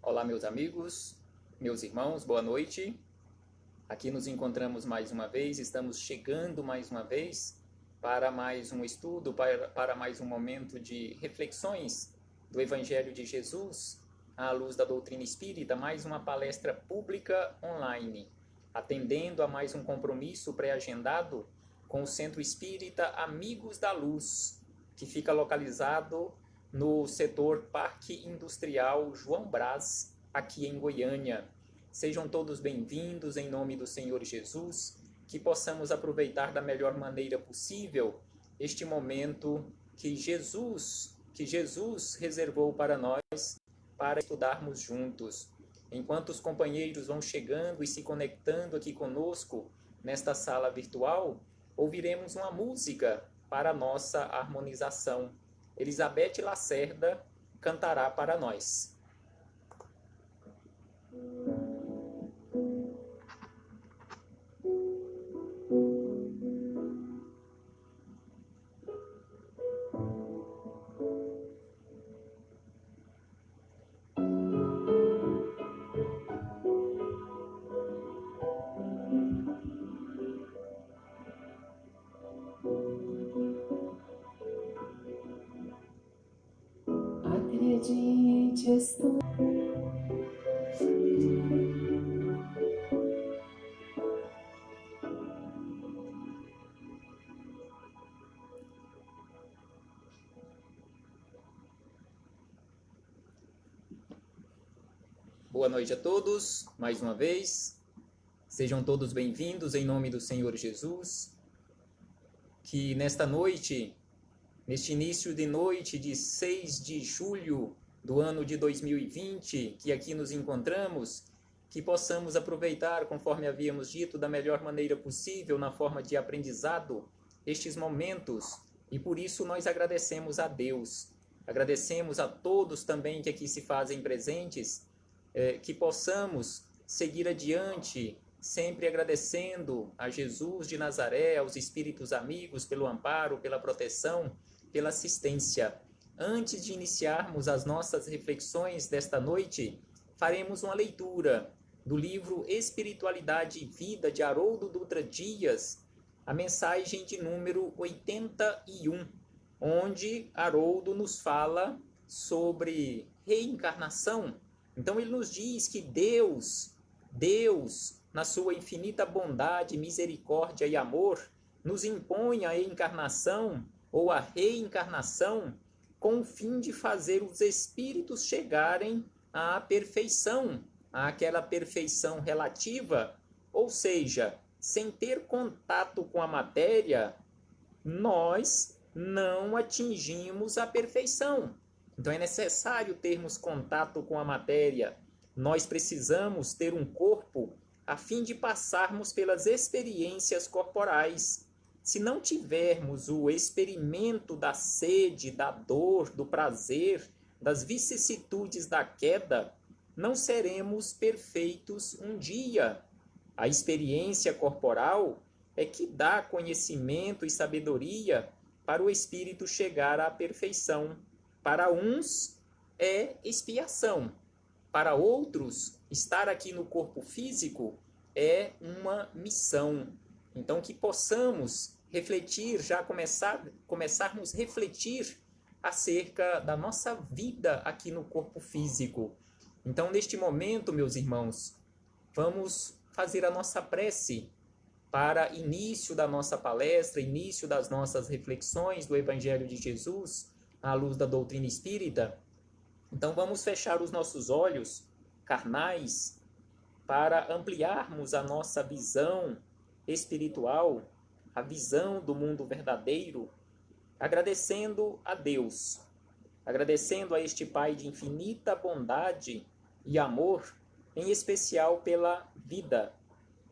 Olá, meus amigos, meus irmãos, boa noite. Aqui nos encontramos mais uma vez, estamos chegando mais uma vez para mais um estudo, para mais um momento de reflexões do Evangelho de Jesus à luz da doutrina espírita, mais uma palestra pública online, atendendo a mais um compromisso pré-agendado com o Centro Espírita Amigos da Luz, que fica localizado no setor Parque Industrial João Brás, aqui em Goiânia. Sejam todos bem-vindos em nome do Senhor Jesus, que possamos aproveitar da melhor maneira possível este momento que Jesus reservou para nós, para estudarmos juntos. Enquanto os companheiros vão chegando e se conectando aqui conosco nesta sala virtual, ouviremos uma música para a nossa harmonização. Elizabeth Lacerda cantará para nós. Acredite, estou. Boa noite a todos, mais uma vez. Sejam todos bem-vindos em nome do Senhor Jesus. Que nesta noite, neste início de noite de 6 de julho do ano de 2020, que aqui nos encontramos, que possamos aproveitar, conforme havíamos dito, da melhor maneira possível, na forma de aprendizado, estes momentos. E por isso nós agradecemos a Deus. Agradecemos a todos também que aqui se fazem presentes, que possamos seguir adiante, sempre agradecendo a Jesus de Nazaré, aos espíritos amigos, pelo amparo, pela proteção, pela assistência. Antes de iniciarmos as nossas reflexões desta noite, faremos uma leitura do livro Espiritualidade e Vida, de Haroldo Dutra Dias, a mensagem de número 81, onde Haroldo nos fala sobre reencarnação. Então ele nos diz que Deus, na sua infinita bondade, misericórdia e amor, nos impõe a encarnação ou a reencarnação com o fim de fazer os espíritos chegarem à perfeição, àquela perfeição relativa, ou seja, sem ter contato com a matéria, nós não atingimos a perfeição. Então é necessário termos contato com a matéria. Nós precisamos ter um corpo a fim de passarmos pelas experiências corporais. Se não tivermos o experimento da sede, da dor, do prazer, das vicissitudes da queda, não seremos perfeitos um dia. A experiência corporal é que dá conhecimento e sabedoria para o espírito chegar à perfeição. Para uns é expiação, para outros, estar aqui no corpo físico é uma missão. Então, que possamos refletir, já começarmos a refletir acerca da nossa vida aqui no corpo físico. Então, neste momento, meus irmãos, vamos fazer a nossa prece para início da nossa palestra, início das nossas reflexões do Evangelho de Jesus, à luz da doutrina espírita. Então vamos fechar os nossos olhos carnais para ampliarmos a nossa visão espiritual, a visão do mundo verdadeiro, agradecendo a Deus, agradecendo a este Pai de infinita bondade e amor, em especial pela vida.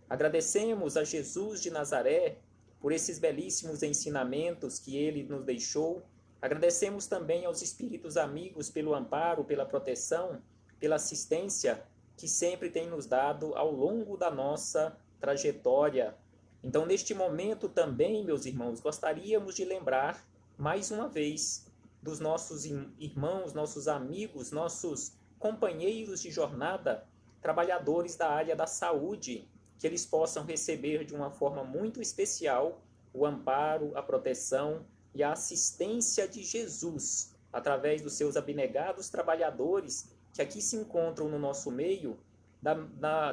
Agradecemos a Jesus de Nazaré por esses belíssimos ensinamentos que ele nos deixou. Agradecemos também aos espíritos amigos pelo amparo, pela proteção, pela assistência que sempre tem nos dado ao longo da nossa trajetória. Então, neste momento também, meus irmãos, gostaríamos de lembrar, mais uma vez, dos nossos irmãos, nossos amigos, nossos companheiros de jornada, trabalhadores da área da saúde, que eles possam receber de uma forma muito especial o amparo, a proteção e a assistência de Jesus, através dos seus abnegados trabalhadores que aqui se encontram no nosso meio,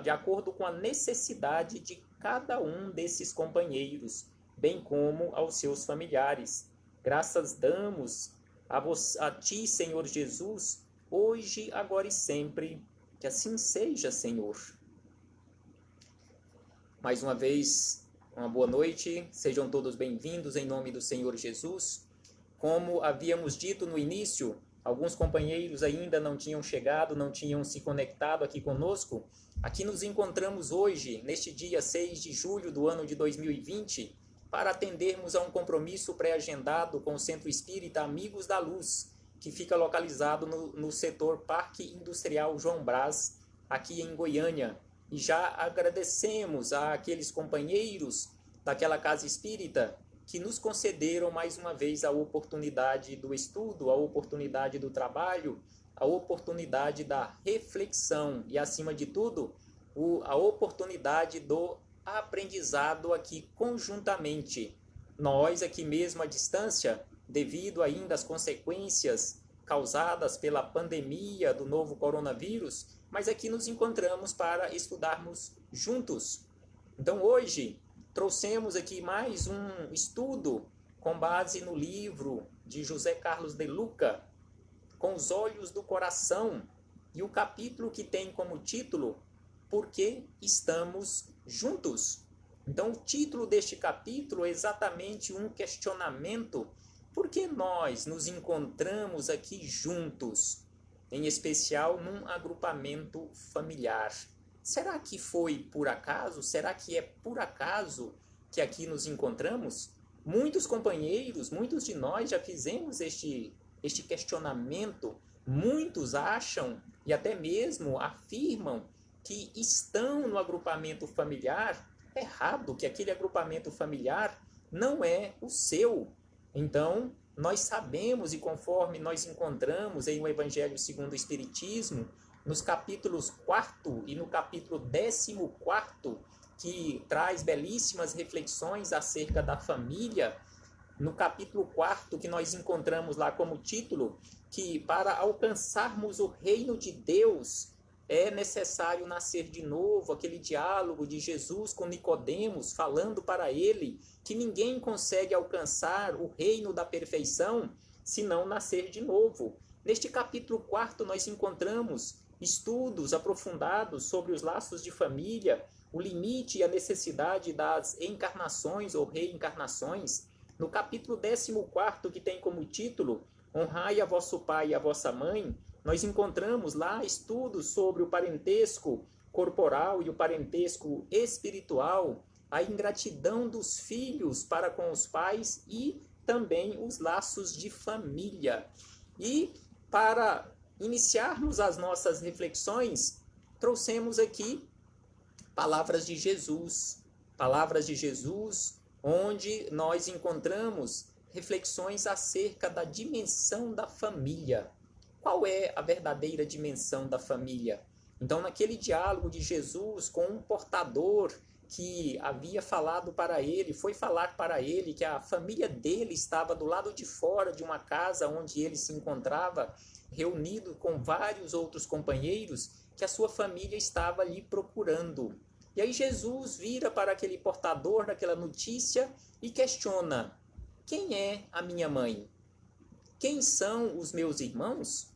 de acordo com a necessidade de cada um desses companheiros, bem como aos seus familiares. Graças damos a Ti, Senhor Jesus, hoje, agora e sempre. Que assim seja, Senhor. Mais uma vez, uma boa noite. Sejam todos bem-vindos em nome do Senhor Jesus. Como havíamos dito no início, alguns companheiros ainda não tinham chegado, não tinham se conectado aqui conosco. Aqui nos encontramos hoje, neste dia 6 de julho do ano de 2020, para atendermos a um compromisso pré-agendado com o Centro Espírita Amigos da Luz, que fica localizado no setor Parque Industrial João Brás, aqui em Goiânia. E já agradecemos àqueles companheiros daquela casa espírita que nos concederam mais uma vez a oportunidade do estudo, a oportunidade do trabalho, a oportunidade da reflexão e, acima de tudo, a oportunidade do aprendizado aqui conjuntamente. Nós, aqui mesmo à distância, devido ainda às consequências causadas pela pandemia do novo coronavírus, mas aqui nos encontramos para estudarmos juntos. Então hoje trouxemos aqui mais um estudo com base no livro de José Carlos de Luca, Com os Olhos do Coração, e o capítulo que tem como título Por que estamos juntos? Então o título deste capítulo é exatamente um questionamento. Por que nós nos encontramos aqui juntos, em especial num agrupamento familiar? Será que foi por acaso? Será que é por acaso que aqui nos encontramos? Muitos companheiros, muitos de nós já fizemos este questionamento. Muitos acham e até mesmo afirmam que estão no agrupamento familiar errado, que aquele agrupamento familiar não é o seu. Então, nós sabemos, e conforme nós encontramos em o Evangelho segundo o Espiritismo, nos capítulos 4º e no capítulo 14º, que traz belíssimas reflexões acerca da família, no capítulo 4º, que nós encontramos lá como título, que para alcançarmos o reino de Deus, é necessário nascer de novo, aquele diálogo de Jesus com Nicodemos, falando para ele que ninguém consegue alcançar o reino da perfeição se não nascer de novo. Neste capítulo 4º nós encontramos estudos aprofundados sobre os laços de família, o limite e a necessidade das encarnações ou reencarnações. No capítulo 14º, que tem como título Honrai a vosso pai e a vossa mãe, nós encontramos lá estudos sobre o parentesco corporal e o parentesco espiritual, a ingratidão dos filhos para com os pais e também os laços de família. E para iniciarmos as nossas reflexões, trouxemos aqui palavras de Jesus, onde nós encontramos reflexões acerca da dimensão da família. Qual é a verdadeira dimensão da família? Então, naquele diálogo de Jesus com um portador que havia falado para ele, foi falar para ele que a família dele estava do lado de fora de uma casa onde ele se encontrava, reunido com vários outros companheiros, que a sua família estava ali procurando. E aí Jesus vira para aquele portador daquela notícia e questiona: quem é a minha mãe? Quem são os meus irmãos?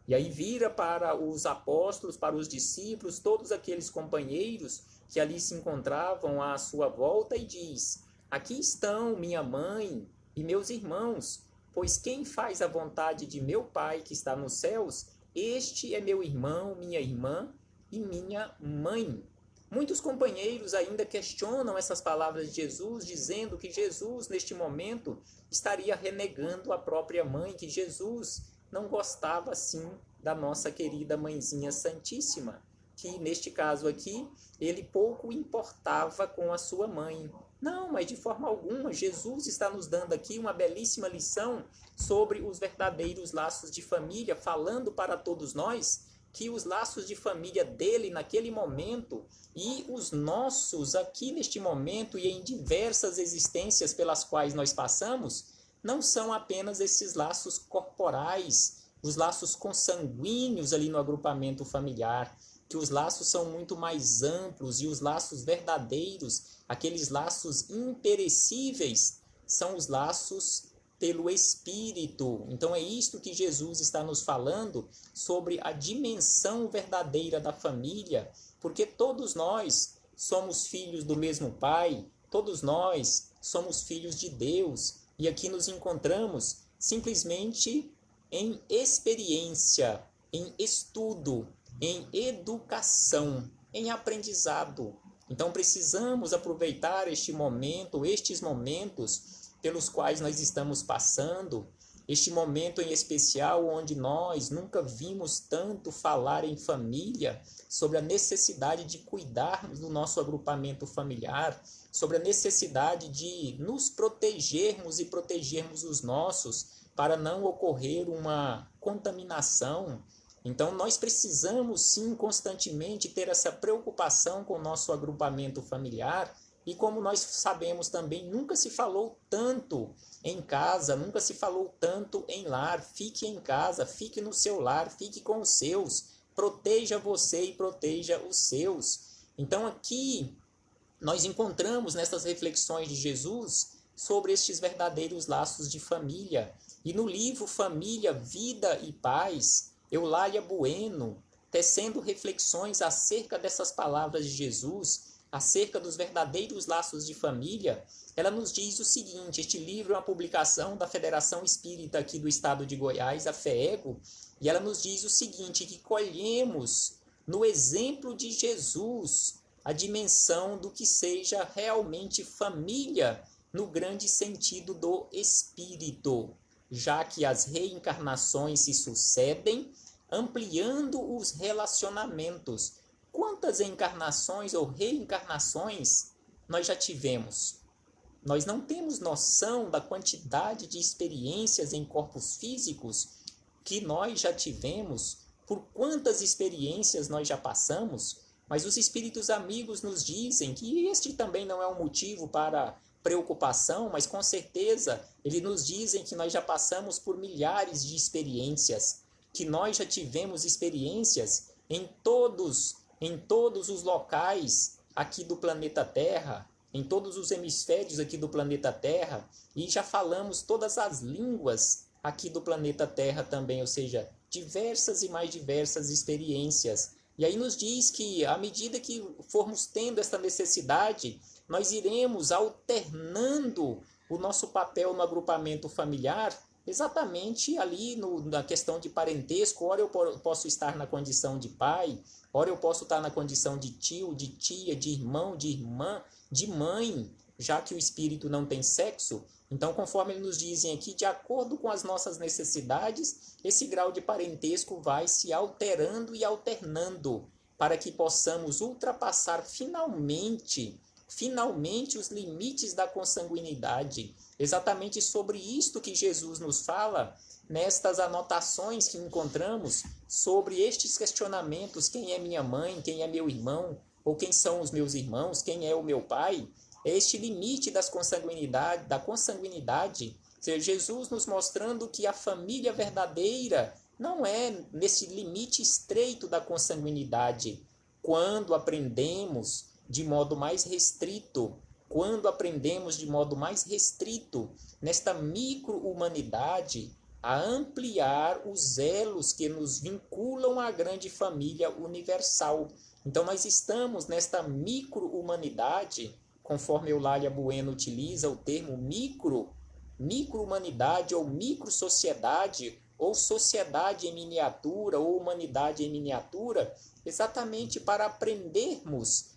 E aí vira para os apóstolos, para os discípulos, todos aqueles companheiros que ali se encontravam à sua volta e diz: aqui estão minha mãe e meus irmãos, pois quem faz a vontade de meu Pai que está nos céus, este é meu irmão, minha irmã e minha mãe. Muitos companheiros ainda questionam essas palavras de Jesus, dizendo que Jesus, neste momento, estaria renegando a própria mãe, que Jesus não gostava, assim, da nossa querida Mãezinha Santíssima, que, neste caso aqui, ele pouco importava com a sua mãe. Não, mas de forma alguma, Jesus está nos dando aqui uma belíssima lição sobre os verdadeiros laços de família, falando para todos nós que os laços de família dele naquele momento e os nossos aqui neste momento e em diversas existências pelas quais nós passamos, não são apenas esses laços corporais, os laços consanguíneos ali no agrupamento familiar, que os laços são muito mais amplos e os laços verdadeiros, aqueles laços imperecíveis, são os laços pelo Espírito. Então é isto que Jesus está nos falando sobre a dimensão verdadeira da família, porque todos nós somos filhos do mesmo Pai, todos nós somos filhos de Deus, e aqui nos encontramos simplesmente em experiência, em estudo, em educação, em aprendizado. Então precisamos aproveitar este momento, estes momentos pelos quais nós estamos passando, este momento em especial onde nós nunca vimos tanto falar em família, sobre a necessidade de cuidarmos do nosso agrupamento familiar, sobre a necessidade de nos protegermos e protegermos os nossos, para não ocorrer uma contaminação. Então, nós precisamos, sim, constantemente ter essa preocupação com o nosso agrupamento familiar. E como nós sabemos também, nunca se falou tanto em casa, nunca se falou tanto em lar. Fique em casa, fique no seu lar, fique com os seus. Proteja você e proteja os seus. Então, aqui, nós encontramos nessas reflexões de Jesus sobre estes verdadeiros laços de família. E no livro Família, Vida e Paz, Eulália Bueno, tecendo reflexões acerca dessas palavras de Jesus, acerca dos verdadeiros laços de família, ela nos diz o seguinte: este livro é uma publicação da Federação Espírita aqui do estado de Goiás, a FEEGO, e ela nos diz o seguinte, que colhemos no exemplo de Jesus a dimensão do que seja realmente família no grande sentido do espírito, já que as reencarnações se sucedem, ampliando os relacionamentos. Quantas encarnações ou reencarnações nós já tivemos? Nós não temos noção da quantidade de experiências em corpos físicos que nós já tivemos, por quantas experiências nós já passamos, mas os espíritos amigos nos dizem que este também não é um motivo para preocupação, mas com certeza eles nos dizem que nós já passamos por milhares de experiências, que nós já tivemos experiências em todos os locais aqui do planeta Terra, em todos os hemisférios aqui do planeta Terra, e já falamos todas as línguas aqui do planeta Terra também, ou seja, diversas e mais diversas experiências. E aí nos diz que à medida que formos tendo essa necessidade, nós iremos alternando o nosso papel no agrupamento familiar, exatamente ali na questão de parentesco. Ora eu posso estar na condição de pai, ora eu posso estar na condição de tio, de tia, de irmão, de irmã, de mãe, já que o espírito não tem sexo. Então, conforme eles nos dizem aqui, de acordo com as nossas necessidades, esse grau de parentesco vai se alterando e alternando, para que possamos ultrapassar finalmente os limites da consanguinidade. Exatamente sobre isto que Jesus nos fala nestas anotações que encontramos sobre estes questionamentos: quem é minha mãe, quem é meu irmão, ou quem são os meus irmãos, quem é o meu pai. Este limite da consanguinidade, ou seja, Jesus nos mostrando que a família verdadeira não é nesse limite estreito da consanguinidade. Quando aprendemos de modo mais restrito, nesta micro-humanidade, a ampliar os elos que nos vinculam à grande família universal. Então nós estamos nesta micro-humanidade, conforme Eulália Bueno utiliza o termo micro-humanidade ou micro-sociedade, ou sociedade em miniatura, ou humanidade em miniatura, exatamente para aprendermos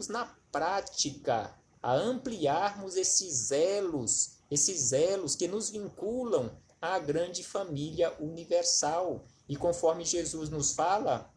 na prática, a ampliarmos esses elos que nos vinculam à grande família universal. E conforme Jesus nos fala,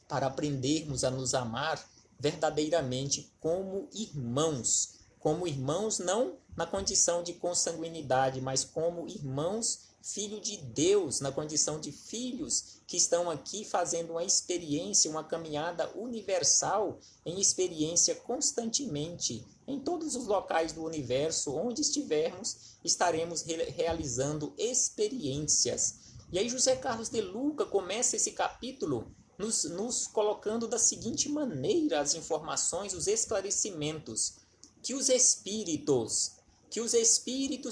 para aprendermos a nos amar verdadeiramente como irmãos. como irmãos, não na condição de consanguinidade, mas como irmãos, filho de Deus, na condição de filhos que estão aqui fazendo uma experiência, uma caminhada universal, em experiência constantemente. Em todos os locais do universo, onde estivermos, estaremos realizando experiências. E aí José Carlos de Luca começa esse capítulo nos colocando da seguinte maneira as informações, os esclarecimentos, que os espíritos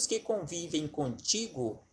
que convivem contigo,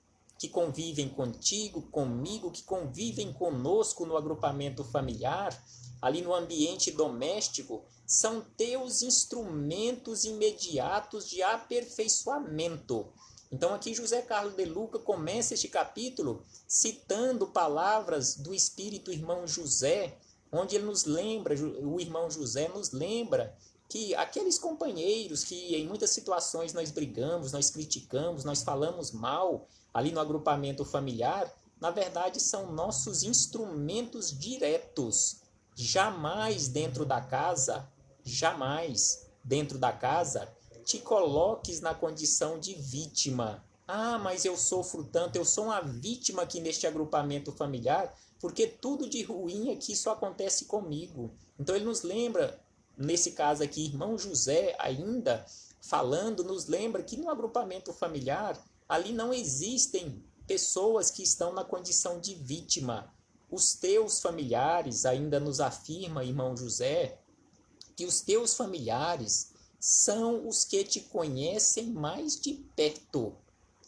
comigo, que convivem conosco no agrupamento familiar, ali no ambiente doméstico, são teus instrumentos imediatos de aperfeiçoamento. Então aqui José Carlos de Luca começa este capítulo citando palavras do espírito irmão José, onde ele nos lembra, o irmão José nos lembra que aqueles companheiros que em muitas situações nós brigamos, nós criticamos, nós falamos mal ali no agrupamento familiar, na verdade são nossos instrumentos diretos. Jamais dentro da casa te coloques na condição de vítima. Ah, mas eu sofro tanto, eu sou uma vítima aqui neste agrupamento familiar, porque tudo de ruim aqui só acontece comigo. Então ele nos lembra, nesse caso aqui, irmão José ainda falando, nos lembra que no agrupamento familiar, ali não existem pessoas que estão na condição de vítima. Os teus familiares, ainda nos afirma irmão José, que os teus familiares são os que te conhecem mais de perto.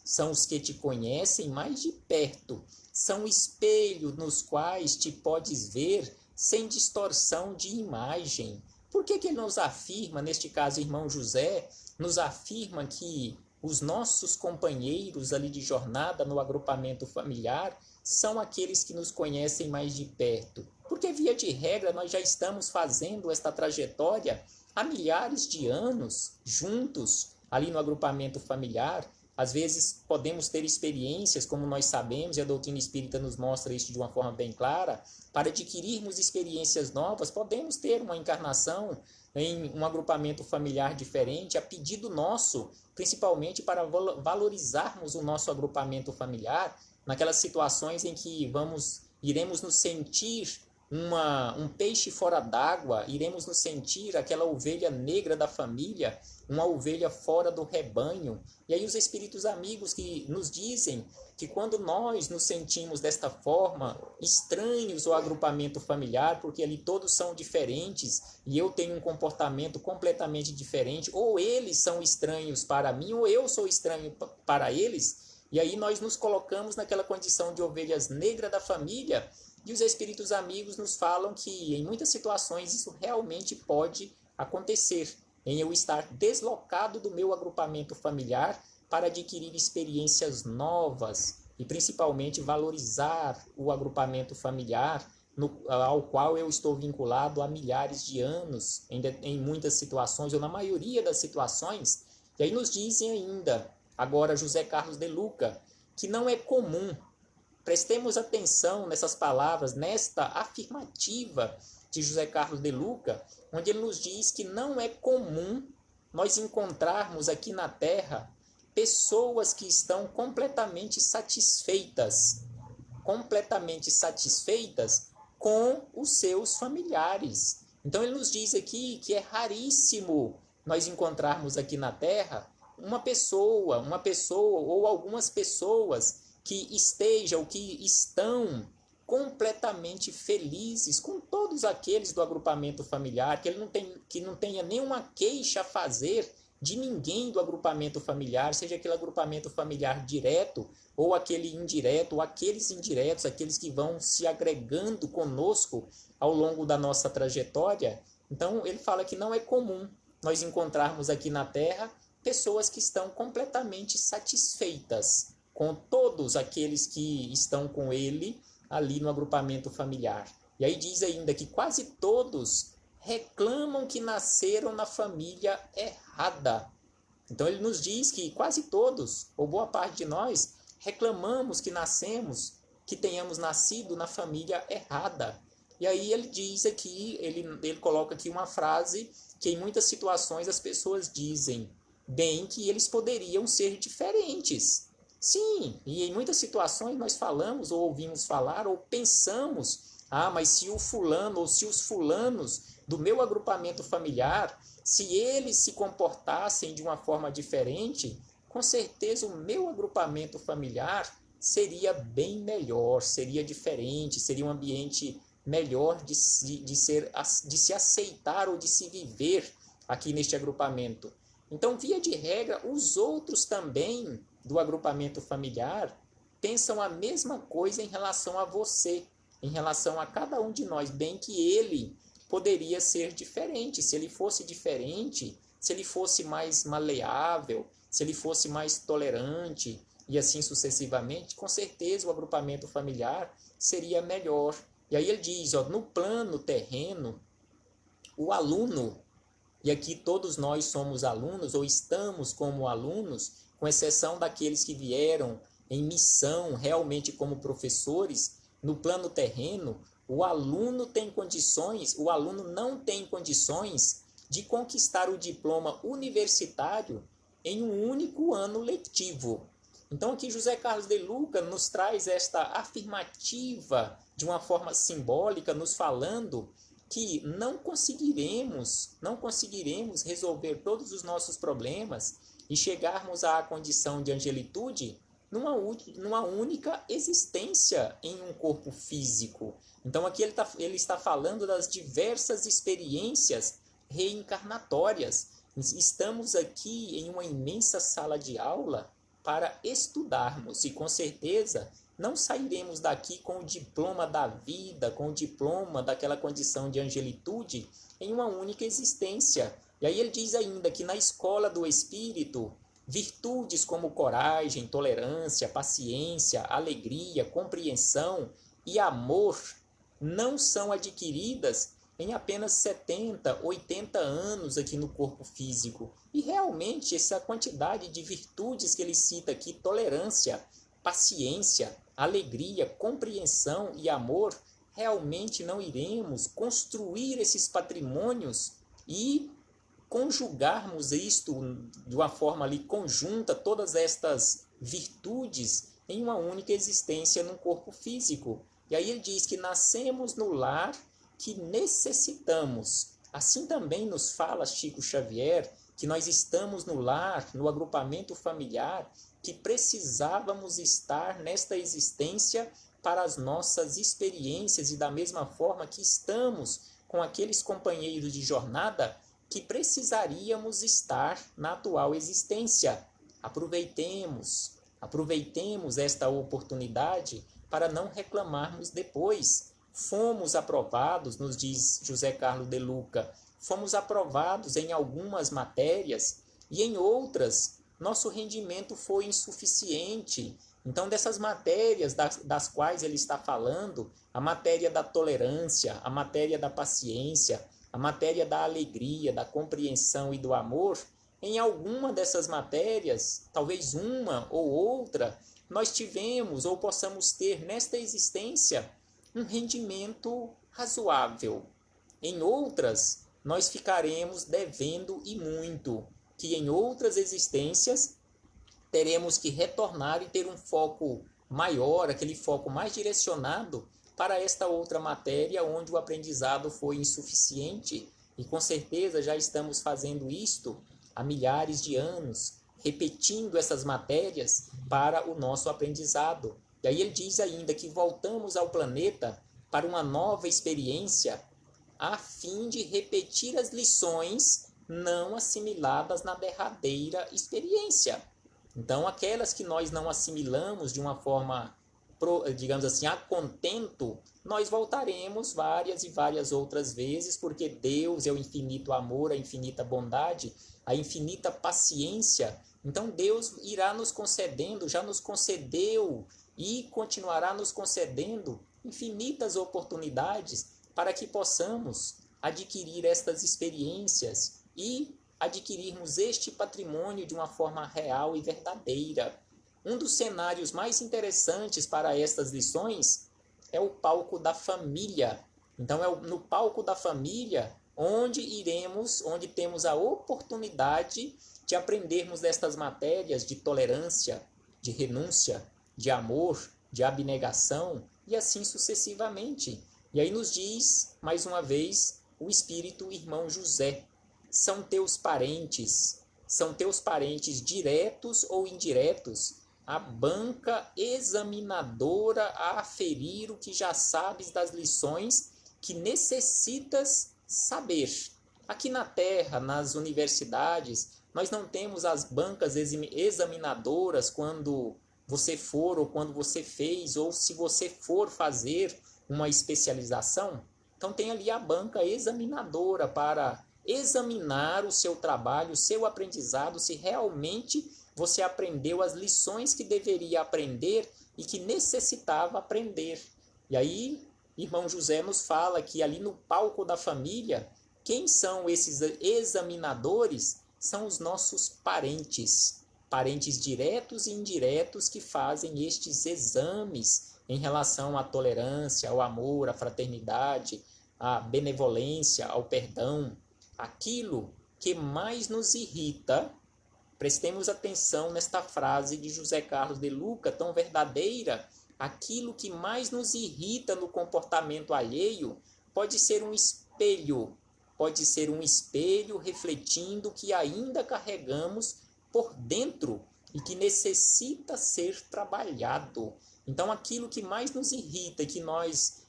São os que te conhecem mais de perto. São espelhos nos quais te podes ver sem distorção de imagem. Por que ele nos afirma, neste caso, irmão José, nos afirma que os nossos companheiros ali de jornada no agrupamento familiar são aqueles que nos conhecem mais de perto? Porque, via de regra, nós já estamos fazendo esta trajetória há milhares de anos, juntos, ali no agrupamento familiar. Às vezes podemos ter experiências, como nós sabemos, e a doutrina espírita nos mostra isso de uma forma bem clara. Para adquirirmos experiências novas, podemos ter uma encarnação em um agrupamento familiar diferente, a pedido nosso, principalmente para valorizarmos o nosso agrupamento familiar, naquelas situações em que iremos nos sentir um peixe fora d'água, iremos nos sentir aquela ovelha negra da família, uma ovelha fora do rebanho. E aí os espíritos amigos que nos dizem que quando nós nos sentimos desta forma, estranhos ao agrupamento familiar, porque ali todos são diferentes e eu tenho um comportamento completamente diferente, ou eles são estranhos para mim, ou eu sou estranho para eles, e aí nós nos colocamos naquela condição de ovelhas negras da família. E os espíritos amigos nos falam que em muitas situações isso realmente pode acontecer, em eu estar deslocado do meu agrupamento familiar para adquirir experiências novas e principalmente valorizar o agrupamento familiar ao qual eu estou vinculado há milhares de anos, em muitas situações, ou na maioria das situações. E aí nos dizem ainda, agora José Carlos de Luca, que não é comum. Prestemos atenção nessas palavras, nesta afirmativa de José Carlos de Luca, onde ele nos diz que não é comum nós encontrarmos aqui na Terra pessoas que estão completamente satisfeitas com os seus familiares. Então ele nos diz aqui que é raríssimo nós encontrarmos aqui na Terra uma pessoa ou algumas pessoas que estejam, que estão completamente felizes com todos aqueles do agrupamento familiar, que não tenha nenhuma queixa a fazer de ninguém do agrupamento familiar, seja aquele agrupamento familiar direto ou aquele indireto, ou aqueles indiretos, aqueles que vão se agregando conosco ao longo da nossa trajetória. Então ele fala que não é comum nós encontrarmos aqui na Terra pessoas que estão completamente satisfeitas com todos aqueles que estão com ele ali no agrupamento familiar. E aí diz ainda que quase todos reclamam que nasceram na família errada. Então ele nos diz que quase todos, ou boa parte de nós, reclamamos que tenhamos nascido na família errada. E aí ele diz aqui, ele coloca aqui uma frase que em muitas situações as pessoas dizem bem que eles poderiam ser diferentes. Sim, e em muitas situações nós falamos ou ouvimos falar ou pensamos, mas se o fulano ou se os fulanos do meu agrupamento familiar, se eles se comportassem de uma forma diferente, com certeza o meu agrupamento familiar seria bem melhor, seria diferente, seria um ambiente melhor de se aceitar ou de se viver aqui neste agrupamento. Então, via de regra, os outros também do agrupamento familiar pensam a mesma coisa em relação a você, em relação a cada um de nós, bem que ele poderia ser diferente. Se ele fosse diferente, se ele fosse mais maleável, se ele fosse mais tolerante e assim sucessivamente, com certeza o agrupamento familiar seria melhor. E aí ele diz, no plano terreno, o aluno, e aqui todos nós somos alunos ou estamos como alunos, com exceção daqueles que vieram em missão realmente como professores, no plano terreno, o aluno não tem condições de conquistar o diploma universitário em um único ano letivo. Então aqui José Carlos de Luca nos traz esta afirmativa de uma forma simbólica, nos falando que não conseguiremos resolver todos os nossos problemas e chegarmos à condição de angelitude numa única existência em um corpo físico. Então aqui ele está falando das diversas experiências reencarnatórias. Estamos aqui em uma imensa sala de aula para estudarmos e com certeza não sairemos daqui com o diploma da vida, com o diploma daquela condição de angelitude em uma única existência. E aí ele diz ainda que na escola do Espírito, virtudes como coragem, tolerância, paciência, alegria, compreensão e amor não são adquiridas em apenas 70, 80 anos aqui no corpo físico. E realmente essa quantidade de virtudes que ele cita aqui, tolerância, paciência, alegria, compreensão e amor, realmente não iremos construir esses patrimônios e conjugarmos isto de uma forma ali conjunta, todas estas virtudes em uma única existência no corpo físico. E aí ele diz que nascemos no lar que necessitamos. Assim também nos fala Chico Xavier que nós estamos no lar, no agrupamento familiar, que precisávamos estar nesta existência para as nossas experiências e da mesma forma que estamos com aqueles companheiros de jornada que precisaríamos estar na atual existência. Aproveitemos esta oportunidade para não reclamarmos depois. Fomos aprovados, nos diz José Carlos de Luca, fomos aprovados em algumas matérias e em outras nosso rendimento foi insuficiente. Então, dessas matérias das quais ele está falando, a matéria da tolerância, a matéria da paciência, a matéria da alegria, da compreensão e do amor, em alguma dessas matérias, talvez uma ou outra, nós tivemos ou possamos ter nesta existência um rendimento razoável. Em outras, nós ficaremos devendo e muito, que em outras existências teremos que retornar e ter um foco maior, aquele foco mais direcionado para esta outra matéria onde o aprendizado foi insuficiente. E com certeza já estamos fazendo isto há milhares de anos, repetindo essas matérias para o nosso aprendizado. E aí ele diz ainda que voltamos ao planeta para uma nova experiência a fim de repetir as lições não assimiladas na derradeira experiência. Então, aquelas que nós não assimilamos de uma forma, digamos assim, a contento, nós voltaremos várias e várias outras vezes, porque Deus é o infinito amor, a infinita bondade, a infinita paciência. Então, Deus irá nos concedendo, já nos concedeu e continuará nos concedendo infinitas oportunidades para que possamos adquirir estas experiências e adquirirmos este patrimônio de uma forma real e verdadeira. Um dos cenários mais interessantes para estas lições é o palco da família. Então é no palco da família onde temos a oportunidade de aprendermos destas matérias de tolerância, de renúncia, de amor, de abnegação e assim sucessivamente. E aí nos diz, mais uma vez, o Espírito, irmão José, são teus parentes diretos ou indiretos, a banca examinadora a aferir o que já sabes das lições que necessitas saber. Aqui na Terra, nas universidades, nós não temos as bancas examinadoras quando você for ou quando você fez ou se você for fazer uma especialização. Então tem ali a banca examinadora para examinar o seu trabalho, o seu aprendizado, se realmente você aprendeu as lições que deveria aprender e que necessitava aprender. E aí, irmão José nos fala que ali no palco da família, quem são esses examinadores? São os nossos parentes, parentes diretos e indiretos que fazem estes exames em relação à tolerância, ao amor, à fraternidade, à benevolência, ao perdão. Aquilo que mais nos irrita, prestemos atenção nesta frase de José Carlos de Luca, tão verdadeira, aquilo que mais nos irrita no comportamento alheio pode ser um espelho refletindo o que ainda carregamos por dentro e que necessita ser trabalhado. Então, aquilo que mais nos irrita e que nós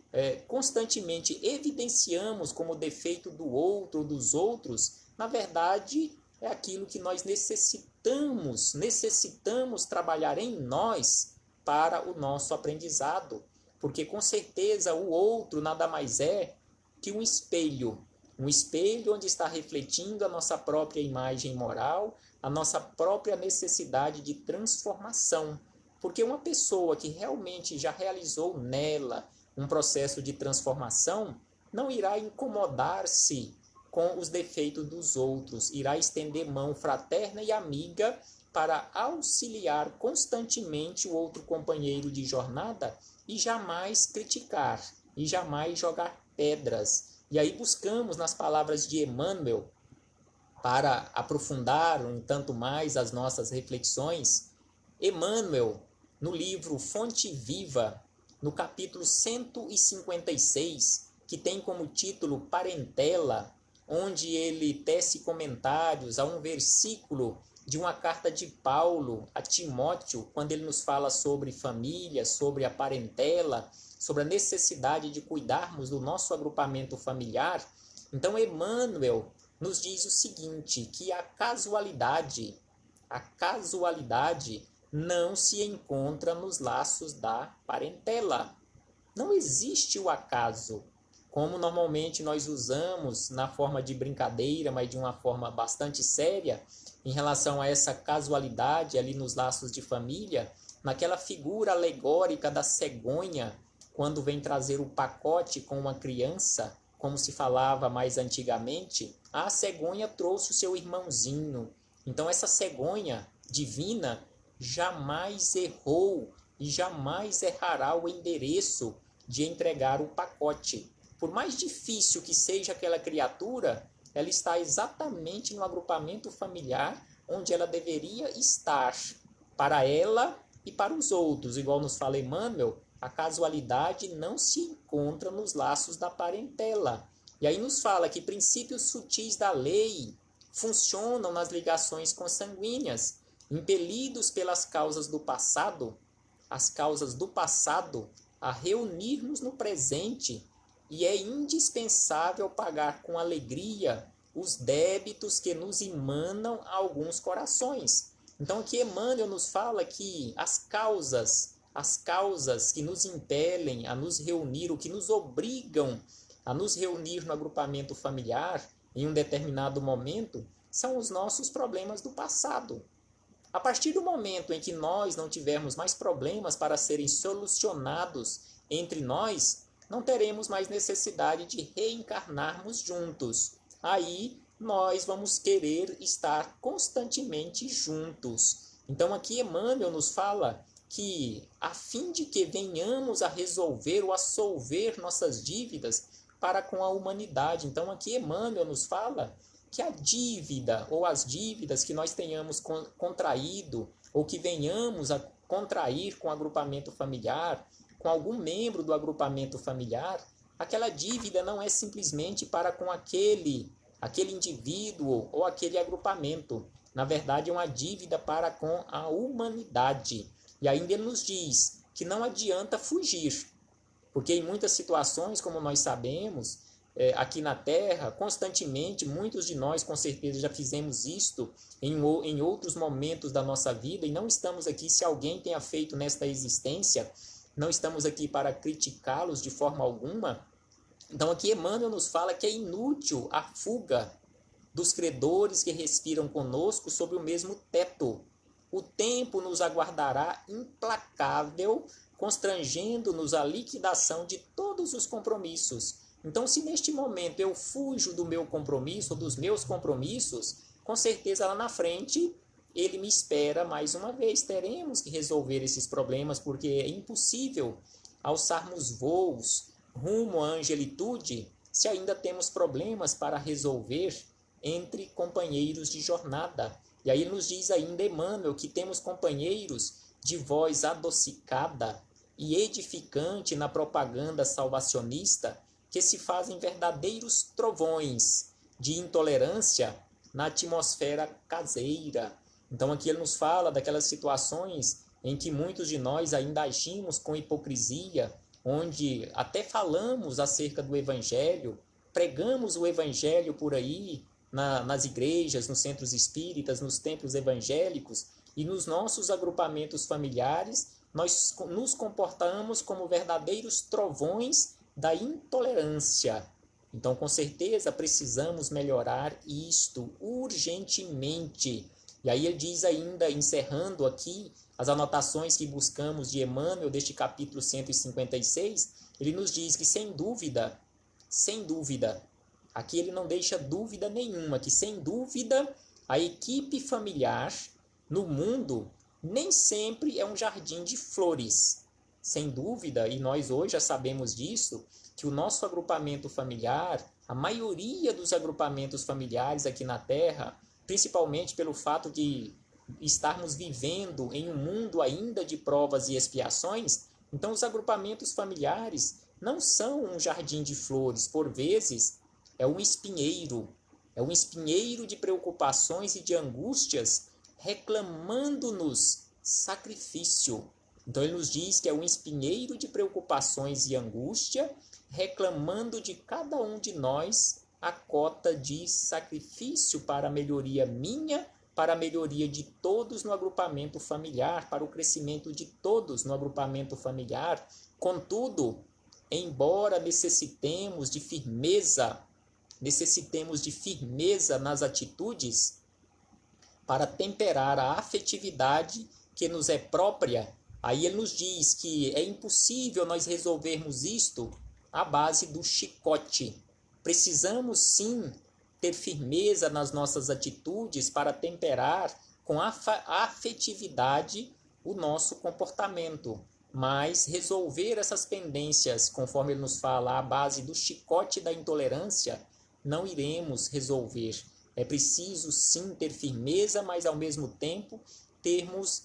constantemente evidenciamos como defeito do outro ou dos outros, na verdade, é aquilo que nós necessitamos trabalhar em nós para o nosso aprendizado. Porque, com certeza, o outro nada mais é que um espelho onde está refletindo a nossa própria imagem moral, a nossa própria necessidade de transformação. Porque uma pessoa que realmente já realizou nela um processo de transformação não irá incomodar-se com os defeitos dos outros, irá estender mão fraterna e amiga para auxiliar constantemente o outro companheiro de jornada e jamais criticar, e jamais jogar pedras. E aí buscamos nas palavras de Emmanuel, para aprofundar um tanto mais as nossas reflexões, Emmanuel, no livro Fonte Viva, no capítulo 156, que tem como título Parentela, onde ele tece comentários a um versículo de uma carta de Paulo a Timóteo, quando ele nos fala sobre família, sobre a parentela, sobre a necessidade de cuidarmos do nosso agrupamento familiar. Então, Emmanuel nos diz o seguinte, que a casualidade não se encontra nos laços da parentela. Não existe o acaso, como normalmente nós usamos na forma de brincadeira, mas de uma forma bastante séria, em relação a essa casualidade ali nos laços de família, naquela figura alegórica da cegonha, quando vem trazer o pacote com uma criança, como se falava mais antigamente, a cegonha trouxe o seu irmãozinho. Então essa cegonha divina jamais errou e jamais errará o endereço de entregar o pacote. Por mais difícil que seja aquela criatura, ela está exatamente no agrupamento familiar onde ela deveria estar, para ela e para os outros. Igual nos fala Emmanuel, a casualidade não se encontra nos laços da parentela. E aí nos fala que princípios sutis da lei funcionam nas ligações consanguíneas, impelidos pelas causas do passado, as causas do passado, a reunir-nos no presente, e é indispensável pagar com alegria os débitos que nos emanam a alguns corações. Então aqui Emmanuel nos fala que as causas que nos impelem a nos reunir, o que nos obrigam a nos reunir no agrupamento familiar em um determinado momento, são os nossos problemas do passado. A partir do momento em que nós não tivermos mais problemas para serem solucionados entre nós, não teremos mais necessidade de reencarnarmos juntos. Aí nós vamos querer estar constantemente juntos. Então aqui Emmanuel nos fala que, a fim de que venhamos a resolver ou a solver nossas dívidas, para com a humanidade. Então aqui Emmanuel nos fala que a dívida ou as dívidas que nós tenhamos contraído ou que venhamos a contrair com o agrupamento familiar, com algum membro do agrupamento familiar, aquela dívida não é simplesmente para com aquele indivíduo ou aquele agrupamento. Na verdade, é uma dívida para com a humanidade. E ainda ele nos diz que não adianta fugir, porque em muitas situações, como nós sabemos, aqui na Terra, constantemente, muitos de nós com certeza já fizemos isto em outros momentos da nossa vida, e não estamos aqui, se alguém tenha feito nesta existência, não estamos aqui para criticá-los de forma alguma. Então aqui Emmanuel nos fala que é inútil a fuga dos credores que respiram conosco sob o mesmo teto. O tempo nos aguardará implacável, constrangendo-nos à liquidação de todos os compromissos. Então, se neste momento eu fujo do meu compromisso, dos meus compromissos, com certeza lá na frente ele me espera mais uma vez. Teremos que resolver esses problemas, porque é impossível alçarmos voos rumo à angelitude se ainda temos problemas para resolver entre companheiros de jornada. E aí nos diz ainda Emmanuel que temos companheiros de voz adocicada e edificante na propaganda salvacionista, que se fazem verdadeiros trovões de intolerância na atmosfera caseira. Então aqui ele nos fala daquelas situações em que muitos de nós ainda agimos com hipocrisia, onde até falamos acerca do Evangelho, pregamos o Evangelho por aí, nas igrejas, nos centros espíritas, nos templos evangélicos, e nos nossos agrupamentos familiares, nós nos comportamos como verdadeiros trovões da intolerância. Então, com certeza, precisamos melhorar isto urgentemente. E aí ele diz ainda, encerrando aqui as anotações que buscamos de Emmanuel, deste capítulo 156, ele nos diz que, sem dúvida, aqui ele não deixa dúvida nenhuma, que sem dúvida a equipe familiar no mundo nem sempre é um jardim de flores. Sem dúvida, e nós hoje já sabemos disso, que o nosso agrupamento familiar, a maioria dos agrupamentos familiares aqui na Terra, principalmente pelo fato de estarmos vivendo em um mundo ainda de provas e expiações, então os agrupamentos familiares não são um jardim de flores, por vezes é um espinheiro de preocupações e de angústias, reclamando-nos sacrifício. Então ele nos diz que é um espinheiro de preocupações e angústia, reclamando de cada um de nós a cota de sacrifício para a melhoria minha, para a melhoria de todos no agrupamento familiar, para o crescimento de todos no agrupamento familiar. Contudo, embora necessitemos de firmeza nas atitudes, para temperar a afetividade que nos é própria, aí ele nos diz que é impossível nós resolvermos isto à base do chicote. Precisamos sim ter firmeza nas nossas atitudes para temperar com a afetividade o nosso comportamento. Mas resolver essas pendências, conforme ele nos fala, à base do chicote da intolerância, não iremos resolver. É preciso sim ter firmeza, mas ao mesmo tempo temos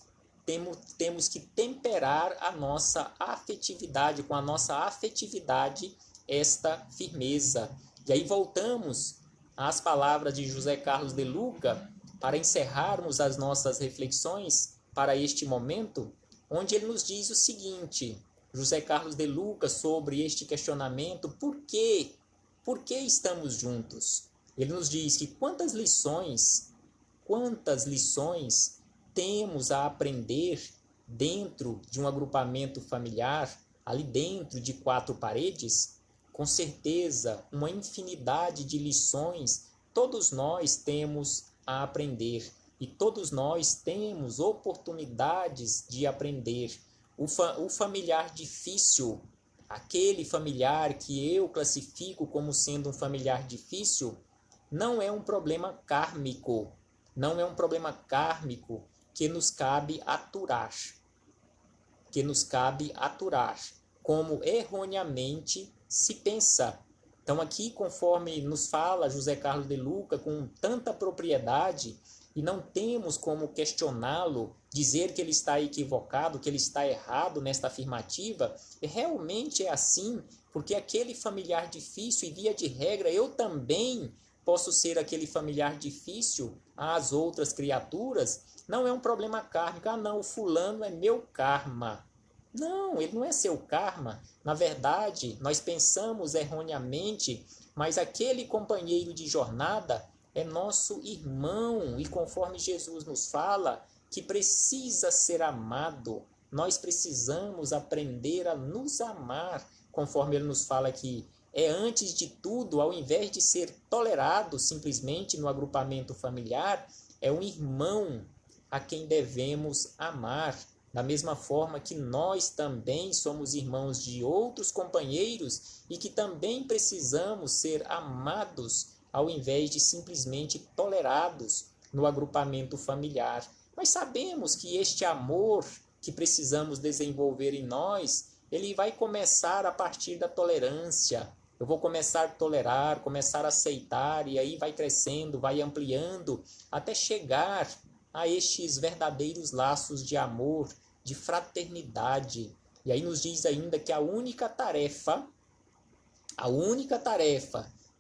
que temperar a nossa afetividade, com a nossa afetividade, esta firmeza. E aí voltamos às palavras de José Carlos de Luca para encerrarmos as nossas reflexões para este momento, onde ele nos diz o seguinte, José Carlos de Luca, sobre este questionamento: por que estamos juntos? Ele nos diz que quantas lições temos a aprender dentro de um agrupamento familiar, ali dentro de quatro paredes. Com certeza, uma infinidade de lições todos nós temos a aprender, e todos nós temos oportunidades de aprender. O familiar difícil, aquele familiar que eu classifico como sendo um familiar difícil, não é um problema kármico, que nos cabe aturar, como erroneamente se pensa. Então aqui, conforme nos fala José Carlos de Luca com tanta propriedade, e não temos como questioná-lo, dizer que ele está equivocado, que ele está errado nesta afirmativa, realmente é assim, porque aquele familiar difícil, e via de regra, eu também posso ser aquele familiar difícil às outras criaturas, não é um problema kármico. Ah, não, o fulano é meu karma. Não, ele não é seu karma. Na verdade, nós pensamos erroneamente, mas aquele companheiro de jornada é nosso irmão, e conforme Jesus nos fala, que precisa ser amado, nós precisamos aprender a nos amar, conforme ele nos fala que é antes de tudo, ao invés de ser tolerado simplesmente no agrupamento familiar, é um irmão a quem devemos amar. Da mesma forma que nós também somos irmãos de outros companheiros e que também precisamos ser amados ao invés de simplesmente tolerados no agrupamento familiar. Mas sabemos que este amor que precisamos desenvolver em nós, ele vai começar a partir da tolerância. Eu vou começar a tolerar, começar a aceitar, e aí vai crescendo, vai ampliando, até chegar a estes verdadeiros laços de amor, de fraternidade. E aí nos diz ainda que a única tarefa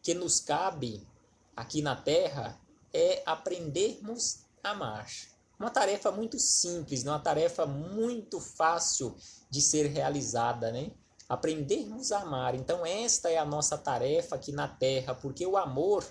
que nos cabe aqui na Terra é aprendermos a amar. Uma tarefa muito simples, uma tarefa muito fácil de ser realizada, né? Aprendermos a amar. Então esta é a nossa tarefa aqui na Terra, porque o amor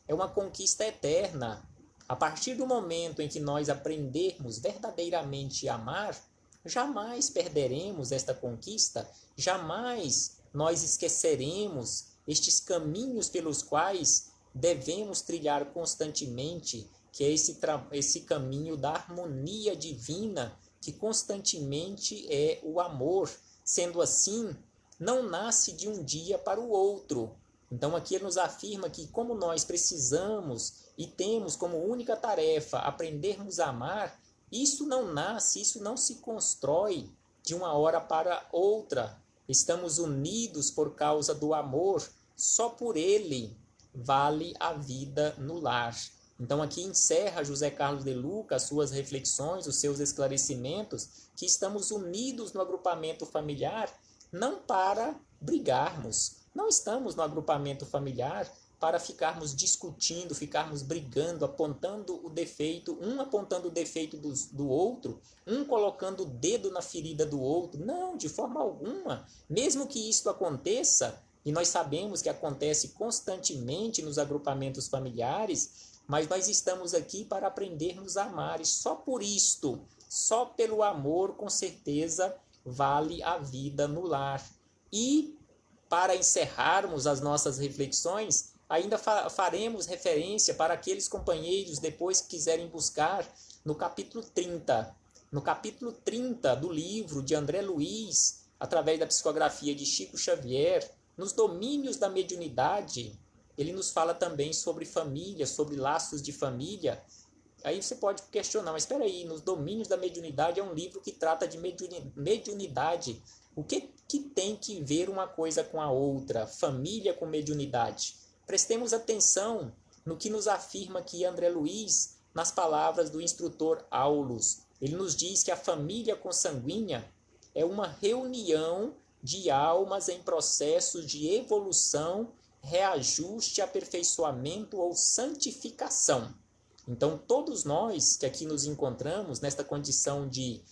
é uma conquista eterna. A partir do momento em que nós aprendermos verdadeiramente a amar, jamais perderemos esta conquista, jamais nós esqueceremos estes caminhos pelos quais devemos trilhar constantemente, que é esse caminho da harmonia divina, que constantemente é o amor. Sendo assim, não nasce de um dia para o outro. Então aqui ele nos afirma que como nós precisamos e temos como única tarefa aprendermos a amar, isso não nasce, isso não se constrói de uma hora para outra. Estamos unidos por causa do amor, só por ele vale a vida no lar. Então aqui encerra José Carlos de Luca as suas reflexões, os seus esclarecimentos, que estamos unidos no agrupamento familiar não para brigarmos. Não estamos no agrupamento familiar para ficarmos discutindo, ficarmos brigando, apontando o defeito, um apontando o defeito do outro, um colocando o dedo na ferida do outro. Não, de forma alguma. Mesmo que isto aconteça, e nós sabemos que acontece constantemente nos agrupamentos familiares, mas nós estamos aqui para aprendermos a amar, e só por isto, só pelo amor, com certeza, vale a vida no lar. E, para encerrarmos as nossas reflexões, ainda faremos referência para aqueles companheiros, depois que quiserem buscar, no capítulo 30. No capítulo 30 do livro de André Luiz, através da psicografia de Chico Xavier, nos domínios da mediunidade, ele nos fala também sobre família, sobre laços de família. Aí você pode questionar, mas espera aí, nos domínios da mediunidade é um livro que trata de mediunidade. O que tem que ver uma coisa com a outra? Família com mediunidade. Prestemos atenção no que nos afirma aqui André Luiz nas palavras do instrutor Aulus. Ele nos diz que a família consanguínea é uma reunião de almas em processos de evolução, reajuste, aperfeiçoamento ou santificação. Então, todos nós que aqui nos encontramos nesta condição de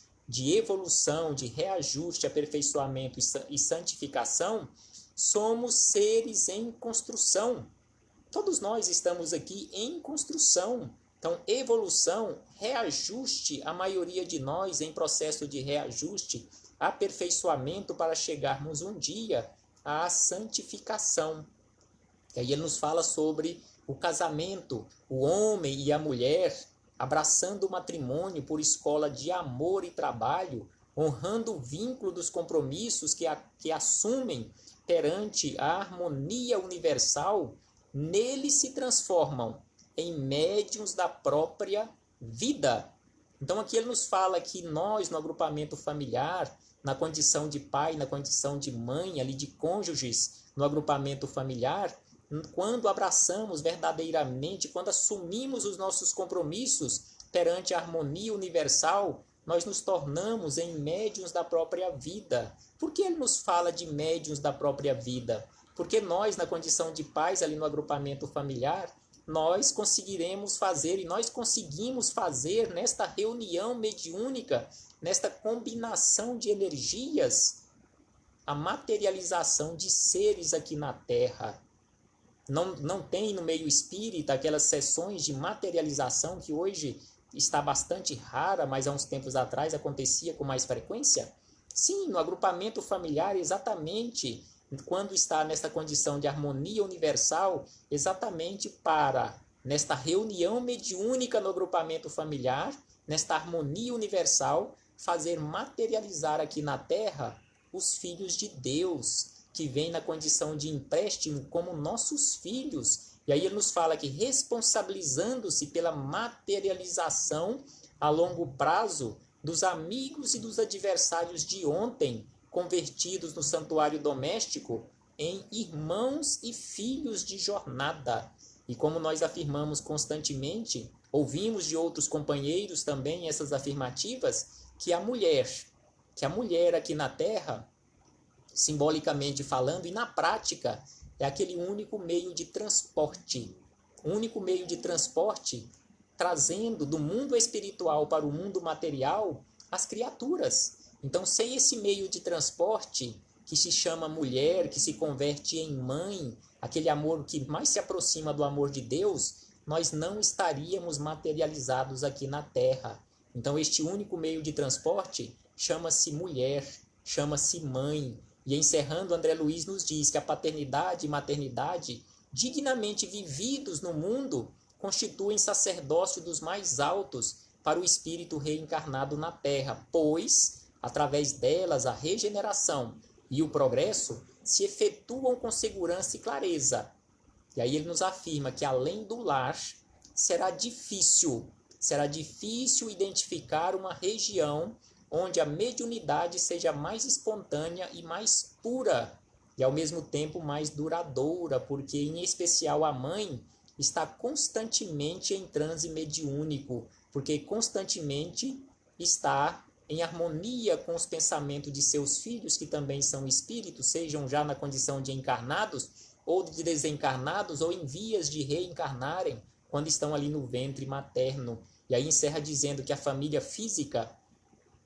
evolução, de reajuste, aperfeiçoamento e santificação, somos seres em construção. Todos nós estamos aqui em construção. Então, evolução, reajuste, a maioria de nós em processo de reajuste, aperfeiçoamento para chegarmos um dia à santificação. E aí ele nos fala sobre o casamento, o homem e a mulher abraçando o matrimônio por escola de amor e trabalho, honrando o vínculo dos compromissos que assumem perante a harmonia universal, neles se transformam em médiuns da própria vida. Então aqui ele nos fala que nós, no agrupamento familiar, na condição de pai, na condição de mãe, ali de cônjuges, no agrupamento familiar, quando abraçamos verdadeiramente, quando assumimos os nossos compromissos perante a harmonia universal, nós nos tornamos em médiuns da própria vida. Por que ele nos fala de médiuns da própria vida? Porque nós, na condição de pais, ali no agrupamento familiar, nós conseguiremos fazer, e nós conseguimos fazer nesta reunião mediúnica, nesta combinação de energias, a materialização de seres aqui na Terra. Não tem no meio espírita aquelas sessões de materialização que hoje está bastante rara, mas há uns tempos atrás acontecia com mais frequência? Sim, no agrupamento familiar, exatamente quando está nesta condição de harmonia universal, exatamente para, nesta reunião mediúnica no agrupamento familiar, nesta harmonia universal, fazer materializar aqui na Terra os filhos de Deus, que vêm na condição de empréstimo como nossos filhos. E aí ele nos fala que responsabilizando-se pela materialização a longo prazo dos amigos e dos adversários de ontem, convertidos no santuário doméstico em irmãos e filhos de jornada. E como nós afirmamos constantemente, ouvimos de outros companheiros também essas afirmativas, que a mulher aqui na Terra, simbolicamente falando, e na prática, é aquele único meio de transporte. Trazendo do mundo espiritual para o mundo material as criaturas. Então, sem esse meio de transporte, que se chama mulher, que se converte em mãe, aquele amor que mais se aproxima do amor de Deus, nós não estaríamos materializados aqui na Terra. Então, este único meio de transporte chama-se mulher, chama-se mãe. E encerrando, André Luiz nos diz que a paternidade e maternidade, dignamente vividos no mundo, constituem sacerdócio dos mais altos para o espírito reencarnado na Terra, pois, através delas, a regeneração e o progresso se efetuam com segurança e clareza. E aí ele nos afirma que, além do lar, será difícil identificar uma região onde a mediunidade seja mais espontânea e mais pura, e ao mesmo tempo mais duradoura, porque, em especial, a mãe está constantemente em transe mediúnico, porque constantemente está em harmonia com os pensamentos de seus filhos, que também são espíritos, sejam já na condição de encarnados, ou de desencarnados, ou em vias de reencarnarem, quando estão ali no ventre materno. E aí encerra dizendo que a família física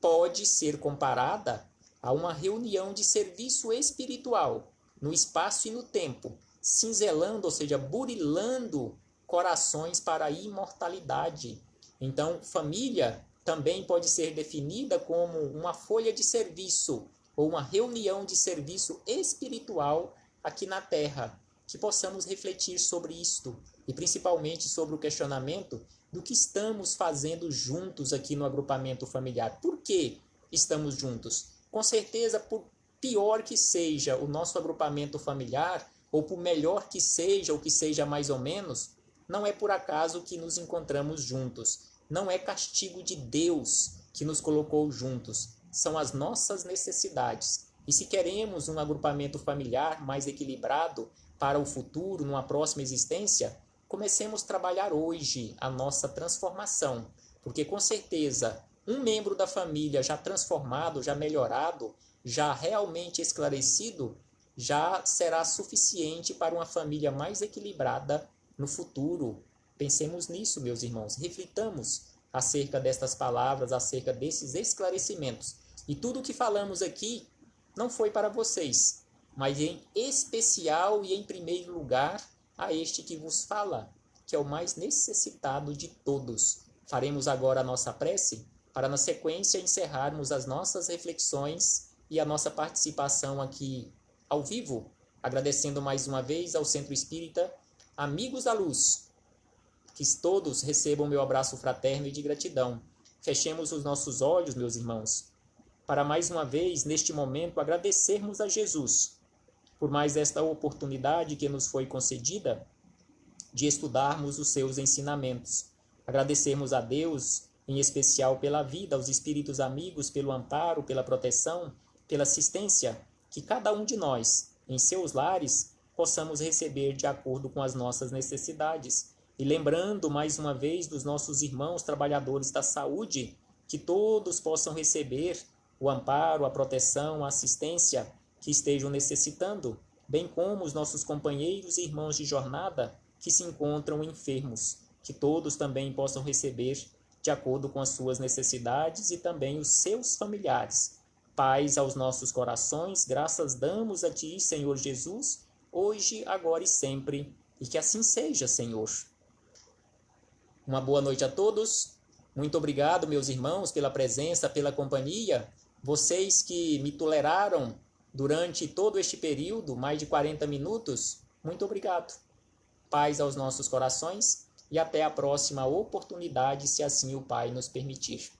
pode ser comparada a uma reunião de serviço espiritual, no espaço e no tempo, cinzelando, ou seja, burilando corações para a imortalidade. Então, família também pode ser definida como uma folha de serviço, ou uma reunião de serviço espiritual aqui na Terra. Que possamos refletir sobre isto, e principalmente sobre o questionamento do que estamos fazendo juntos aqui no agrupamento familiar. Por que estamos juntos? Com certeza, por pior que seja o nosso agrupamento familiar, ou por melhor que seja, ou que seja mais ou menos, não é por acaso que nos encontramos juntos. Não é castigo de Deus que nos colocou juntos. São as nossas necessidades. E se queremos um agrupamento familiar mais equilibrado para o futuro, numa próxima existência, comecemos a trabalhar hoje a nossa transformação. Porque, com certeza, um membro da família já transformado, já melhorado, já realmente esclarecido, já será suficiente para uma família mais equilibrada no futuro. Pensemos nisso, meus irmãos. Reflitamos acerca destas palavras, acerca desses esclarecimentos. E tudo o que falamos aqui não foi para vocês, mas em especial e em primeiro lugar a este que vos fala, que é o mais necessitado de todos. Faremos agora a nossa prece, para na sequência encerrarmos as nossas reflexões e a nossa participação aqui ao vivo, agradecendo mais uma vez ao Centro Espírita Amigos da Luz. Que todos recebam meu abraço fraterno e de gratidão. Fechemos os nossos olhos, meus irmãos, para mais uma vez, neste momento, agradecermos a Jesus por mais esta oportunidade que nos foi concedida de estudarmos os seus ensinamentos. Agradecermos a Deus, em especial pela vida, aos espíritos amigos, pelo amparo, pela proteção, pela assistência que cada um de nós, em seus lares, possamos receber de acordo com as nossas necessidades. E lembrando mais uma vez dos nossos irmãos trabalhadores da saúde, que todos possam receber o amparo, a proteção, a assistência que estejam necessitando, bem como os nossos companheiros e irmãos de jornada que se encontram enfermos, que todos também possam receber de acordo com as suas necessidades e também os seus familiares. Paz aos nossos corações, graças damos a Ti, Senhor Jesus, hoje, agora e sempre, e que assim seja, Senhor. Uma boa noite a todos. Muito obrigado, meus irmãos, pela presença, pela companhia. Vocês que me toleraram durante todo este período, mais de 40 minutos, muito obrigado. Paz aos nossos corações e até a próxima oportunidade, se assim o Pai nos permitir.